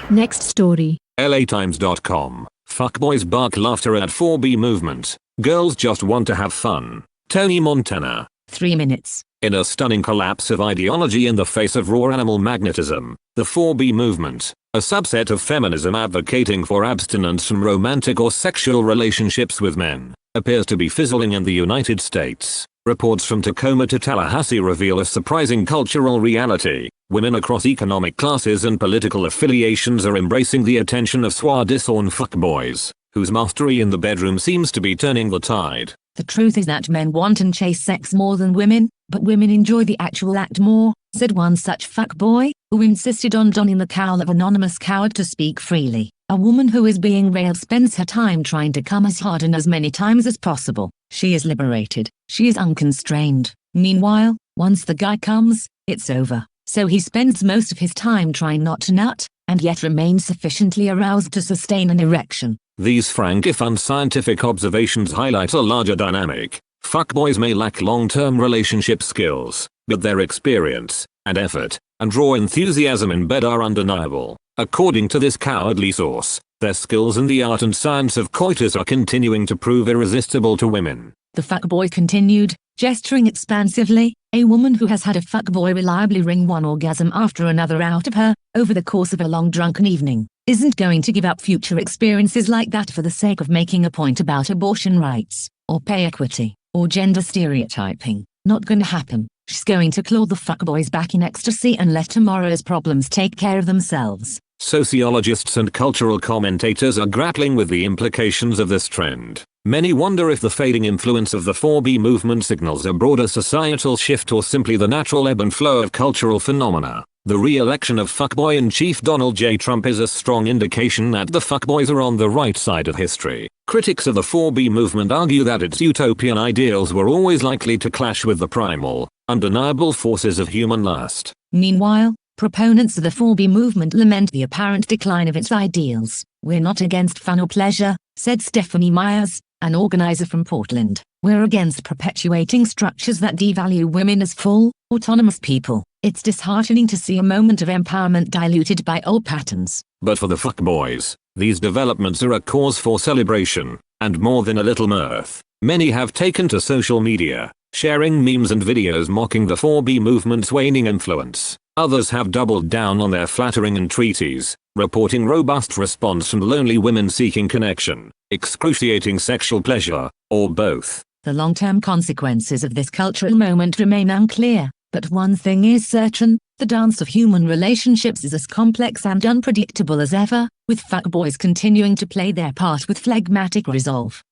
Next story. LAtimes.com. Fuckboys bark laughter at 4B movement. Girls just want to have fun. Tony Montana. 3 minutes. In a stunning collapse of ideology in the face of raw animal magnetism, the 4B movement, a subset of feminism advocating for abstinence from romantic or sexual relationships with men, appears to be fizzling in the United States. Reports from Tacoma to Tallahassee reveal a surprising cultural reality. Women across economic classes and political affiliations are embracing the attention of soi-disant fuckboys, whose mastery in the bedroom seems to be turning the tide. The truth is that men want and chase sex more than women, but women enjoy the actual act more, said one such fuckboy, who insisted on donning the cowl of anonymous coward to speak freely. A woman who is being railed spends her time trying to come as hard and as many times as possible. She is liberated. She is unconstrained. Meanwhile, once the guy comes, it's over. So he spends most of his time trying not to nut, and yet remains sufficiently aroused to sustain an erection. These frank if unscientific observations highlight a larger dynamic. Fuckboys may lack long-term relationship skills, but their experience, and effort, and raw enthusiasm in bed are undeniable. According to this cowardly source, their skills in the art and science of coitus are continuing to prove irresistible to women. The fuckboy continued, gesturing expansively. A woman who has had a fuckboy reliably wring one orgasm after another out of her, over the course of a long drunken evening, isn't going to give up future experiences like that for the sake of making a point about abortion rights, or pay equity, or gender stereotyping. Not gonna happen. She's going to claw the fuckboys back in ecstasy and let tomorrow's problems take care of themselves. Sociologists and cultural commentators are grappling with the implications of this trend. Many wonder if the fading influence of the 4B movement signals a broader societal shift or simply the natural ebb and flow of cultural phenomena. The re-election of fuckboy-in-chief Donald J. Trump is a strong indication that the fuckboys are on the right side of history. Critics of the 4B movement argue that its utopian ideals were always likely to clash with the primal, undeniable forces of human lust. Meanwhile, proponents of the 4B movement lament the apparent decline of its ideals. We're not against fun or pleasure, said Stephanie Myers, an organizer from Portland. We're against perpetuating structures that devalue women as full, autonomous people. It's disheartening to see a moment of empowerment diluted by old patterns. But for the fuckboys, these developments are a cause for celebration, and more than a little mirth. Many have taken to social media, sharing memes and videos mocking the 4B movement's waning influence. Others have doubled down on their flattering entreaties, reporting robust response from lonely women seeking connection, excruciating sexual pleasure, or both. The long-term consequences of this cultural moment remain unclear, but one thing is certain, the dance of human relationships is as complex and unpredictable as ever, with fuckboys continuing to play their part with phlegmatic resolve.